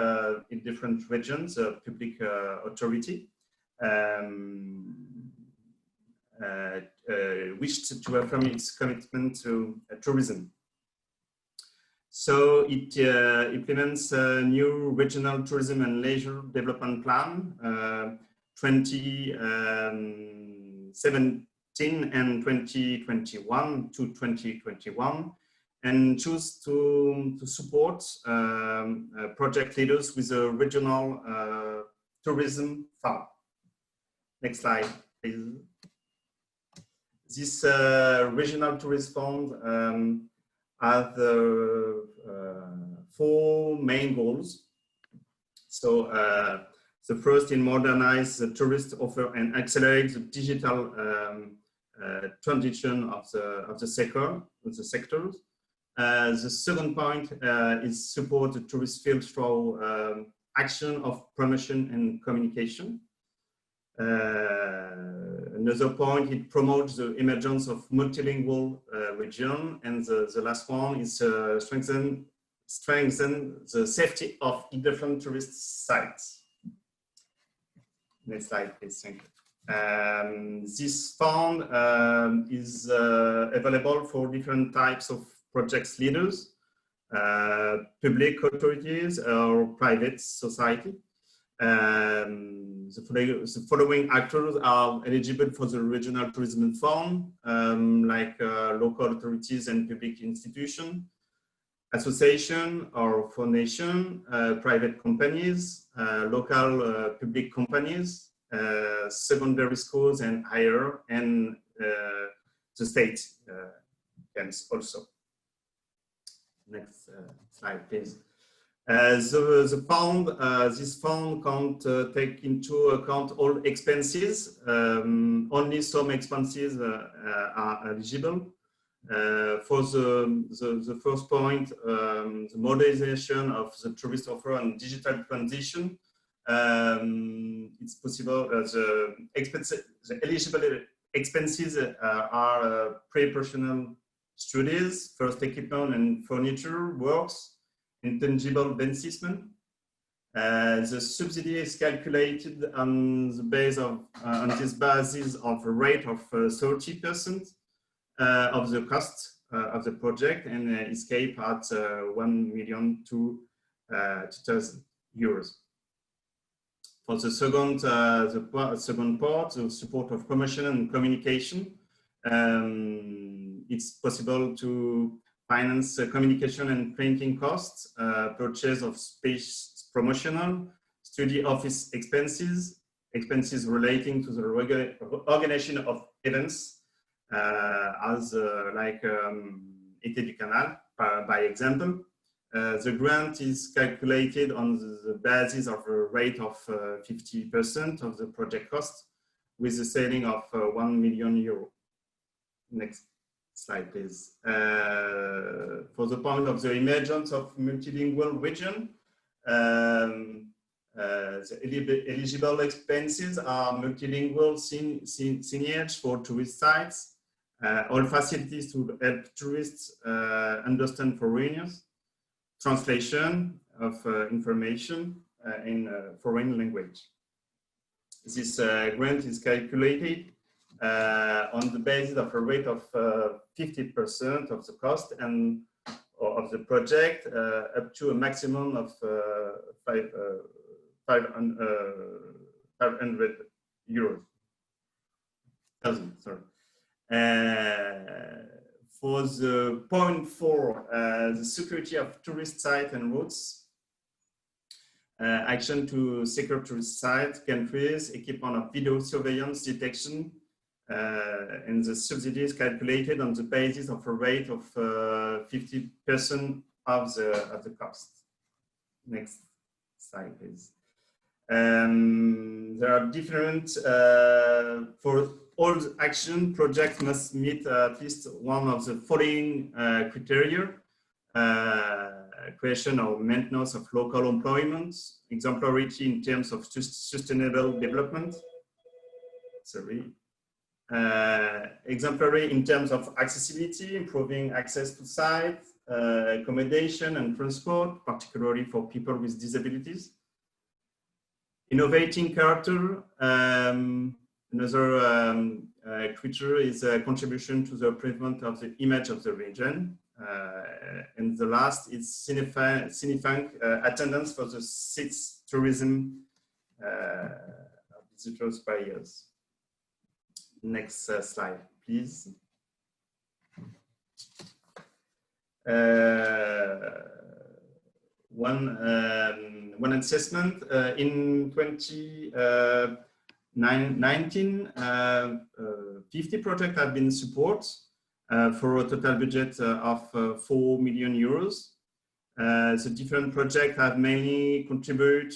Speaker 7: in different regions, public authority wished to affirm its commitment to tourism. So it implements a new regional tourism and leisure development plan 2017 and 2021 to 2021. And choose to support project leaders with a regional tourism fund. Next slide, please. This regional tourism fund has four main goals. So the first in modernize the tourist offer and accelerate the digital transition of the sectors. The second point is support the tourist field through action of promotion and communication. Another point, it promotes the emergence of multilingual region. And the last one is strengthen the safety of different tourist sites. Next slide, please, thank you. This fund is available for different types of projects leaders, public authorities or private society. The following actors are eligible for the regional tourism fund, like local authorities and public institutions, association or foundation, private companies, local public companies, secondary schools and higher, and the state camps also. Next slide, please. The fund, this fund can't take into account all expenses. Only some expenses are eligible. For the first point, the modernization of the tourist offer and digital transition, it's possible. The eligible expenses are pre-operational studies, first equipment and furniture works, intangible investment. The subsidy is calculated on the base of on this basis of a rate of 30% of the cost of the project, and is capped at 1,000,000 to 2,000 euros. For the second part, the support of promotion and communication, it's possible to finance communication and printing costs, purchase of space promotional, study office expenses, expenses relating to the organization of events, as like Interregional, by example. The grant is calculated on the basis of a rate of 50% of the project cost, with a saving of €1 million. Next slide, please. For the point of the emergence of multilingual region, the eligible expenses are multilingual signage for tourist sites, all facilities to help tourists understand foreigners, translation of information in foreign language. This grant is calculated on the basis of a rate of 50% of the cost and of the project, up to a maximum of 500 euros. Sorry. For the point 4, the security of tourist sites and routes, action to secure tourist sites, countries, equipment of video surveillance detection, and the subsidies calculated on the basis of a rate of 50% of the cost. Next slide, please. There are different, for all action projects must meet at least one of the following criteria: creation or maintenance of local employment, exemplarity in terms of sustainable development, exemplary in terms of accessibility, improving access to sites, accommodation and transport, particularly for people with disabilities. Innovating character, another criteria is a contribution to the improvement of the image of the region. And the last is significant attendance for the 6 tourism visitors per year. Next slide, please. One assessment in 2019, 50 projects have been supported for a total budget of 4 million euros. The different projects have mainly contributed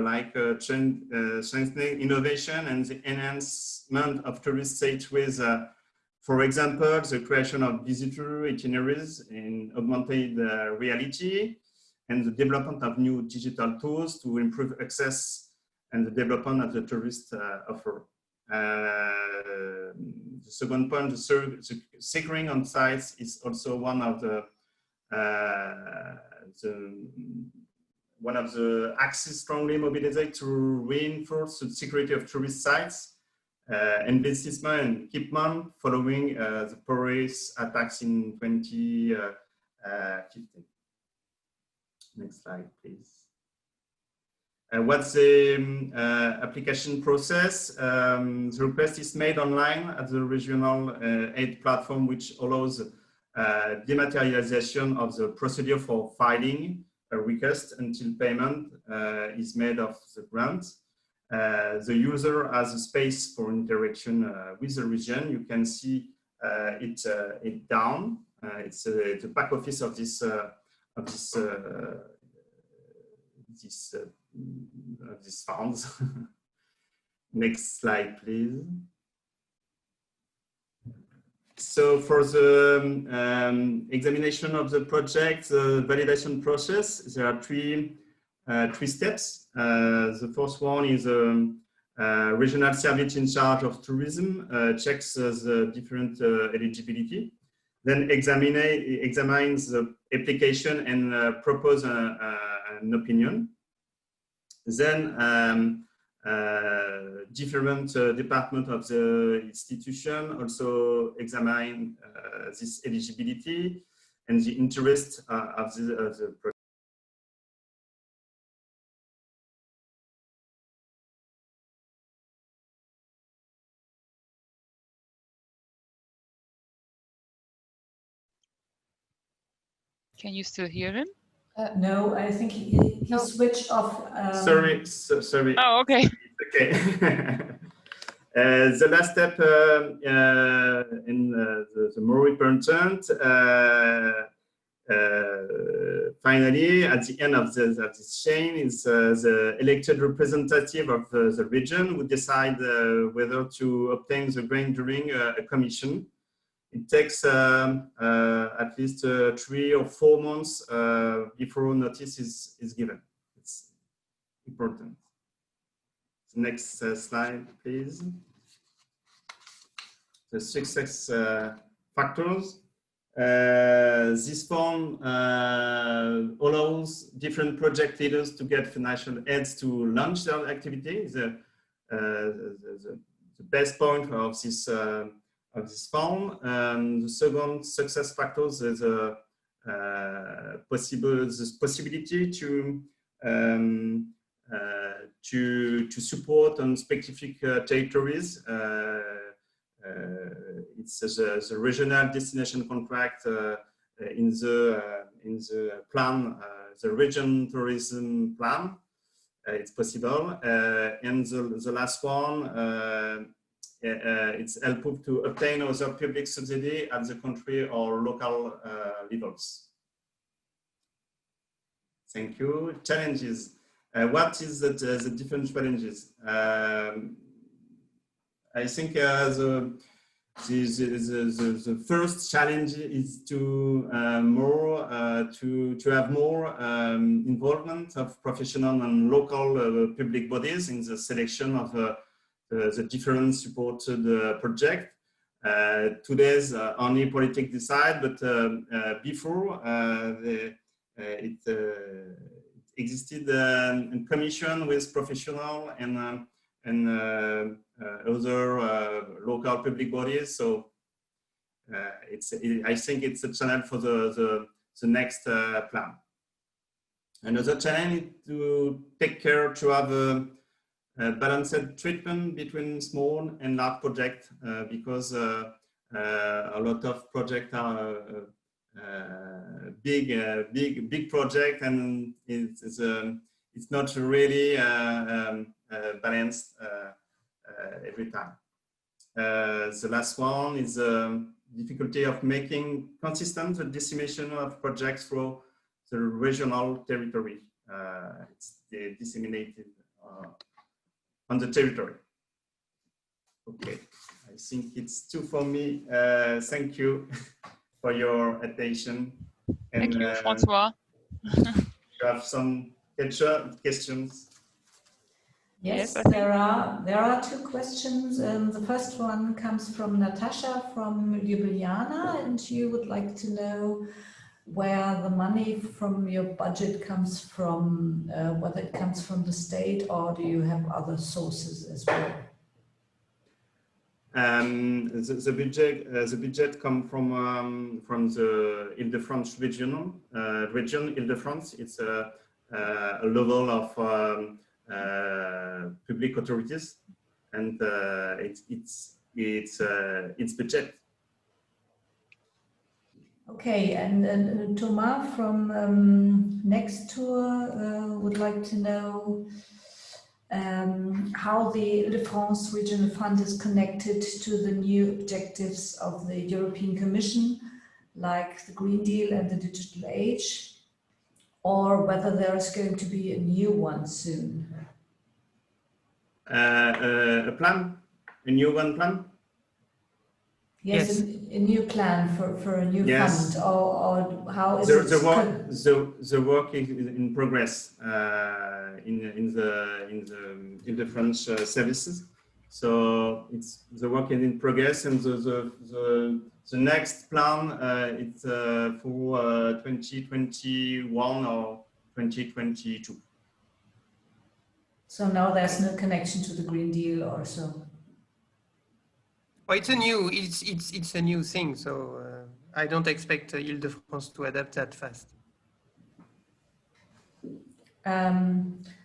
Speaker 7: like strengthening innovation and the enhancement of tourist sites with, for example, the creation of visitor itineraries in augmented reality and the development of new digital tools to improve access and the development of the tourist offer. The second point, the securing on sites is also one of the axes strongly mobilized to reinforce the security of tourist sites, investment and equipment following the Paris attacks in 2015. Next slide, please. What's the application process? The request is made online at the regional aid platform, which allows dematerialization of the procedure for filing a request until payment is made of the grant. The user has a space for interaction with the region. You can see it down. It's the back office of this funds. Next slide, please. So for the examination of the project, the validation process, there are three steps. The first one is regional service in charge of tourism checks the different eligibility, then examines the application and propose an opinion. Then different departments of the institution also examine this eligibility and the interest of the project.
Speaker 2: Can you still hear him?
Speaker 3: No, I think he switched off.
Speaker 7: Sorry.
Speaker 2: Oh, okay.
Speaker 7: Okay. The last step in the more important, finally, at the end of this chain is the elected representative of the region who decide whether to obtain the grant during a commission. It takes at least 3 or 4 months before notice is given. It's important. Next slide, please. The success factors. This form allows different project leaders to get financial aids to launch their activity. The best point of this form. The second success factors is possibility to support on specific territories. It's the regional destination contract in the plan, the region tourism plan. It's possible, and the last one, it's helpful to obtain other public subsidy at the country or local levels. Thank you. Challenges. What is the different challenges? I think the first challenge is to have more involvement of professional and local public bodies in the selection of the different supported project. Today's only politics decide, but before it existed a commission with professional and other local public bodies. So I think it's a challenge for the next plan. Another challenge is to take care to have a balanced treatment between small and large projects because a lot of projects are big project, and it's not really balanced every time. The last one is the difficulty of making consistent the dissemination of projects through the regional territory. It's disseminated on the territory. Okay, I think it's two for me. Thank you for your attention. And,
Speaker 2: thank you, Francois.
Speaker 7: You have some questions?
Speaker 3: Yes,
Speaker 2: Yes,
Speaker 3: there are 2 questions. The first one comes from Natasha from Ljubljana, and she would like to know where the money from your budget comes from, whether it comes from the state or do you have other sources as well?
Speaker 7: The budget comes from the Ile-de-France region. Ile-de-France. It's a level of public authorities, and it's budget.
Speaker 3: Okay, and Thomas from Next Tour would like to know how the Ile-de-France Regional Fund is connected to the new objectives of the European Commission, like the Green Deal and the Digital Age, or whether there is going to be a new one soon.
Speaker 7: A plan? A new one plan?
Speaker 3: Yes, a new plan for a new fund, or how is it?
Speaker 7: The work is in progress in the Ile-de-France services. So the work is in progress, and the next plan it's for 2021 or 2022.
Speaker 3: So now there's no connection to the Green Deal or so.
Speaker 8: Well, it's a new thing, so I don't expect Ile-de-France to adapt that fast.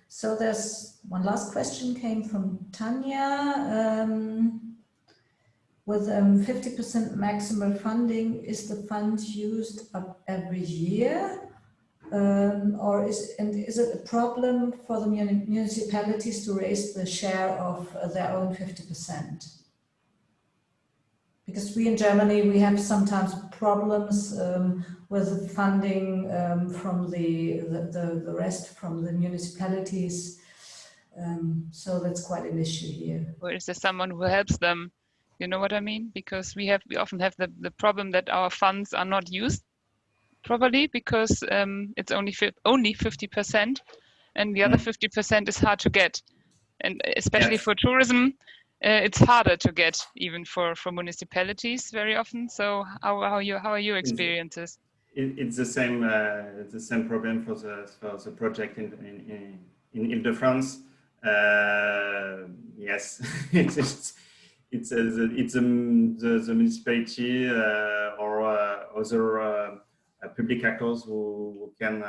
Speaker 3: So there's one last question came from Tanya. With 50% maximal funding, is the fund used up every year? or is it a problem for the municipalities to raise the share of their own 50%? Because we in Germany, we have sometimes problems with funding from the rest from the municipalities. So that's quite an issue here.
Speaker 2: Or is there someone who helps them? You know what I mean? Because we often have the problem that our funds are not used properly because it's only 50%, and the other 50% is hard to get, and especially for tourism, it's harder to get even for municipalities very often. So how are your experiences?
Speaker 7: It's the same problem for the project in Ile-de-France. Yes, it's the municipality or other public actors who can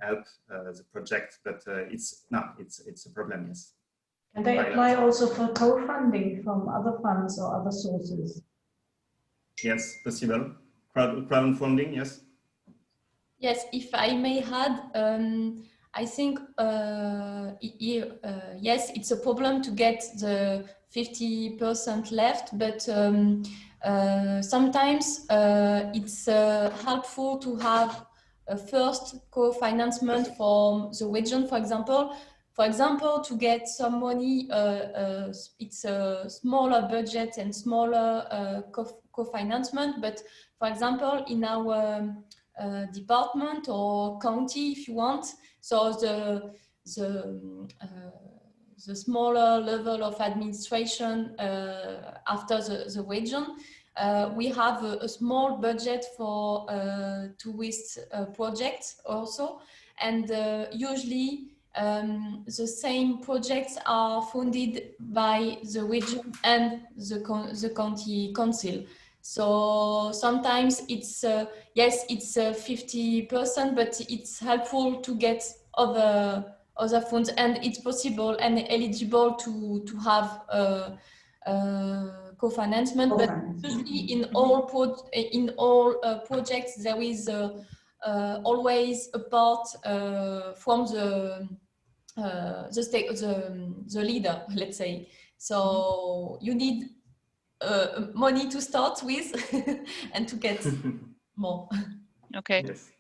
Speaker 7: help the project, but it's a problem. Yes.
Speaker 3: And they apply also for co-funding from other funds or other sources.
Speaker 7: Yes, possible. Crowdfunding, yes.
Speaker 6: Yes, if I may add, I think, yes, it's a problem to get the 50% left, but sometimes it's helpful to have a first co-financement from the region, for example. For example, to get some money, it's a smaller budget and smaller co-financement, but for example, in our department or county, if you want, so the smaller level of administration after the region, we have a small budget for tourist projects also, and usually the same projects are funded by the region and the county council. So sometimes it's yes, it's 50%, but it's helpful to get other funds, and it's possible and eligible to have co-financement. But usually in all projects there is always a part from the leader, let's say. So you need money to start with and to get more.
Speaker 2: Okay.
Speaker 7: Yes.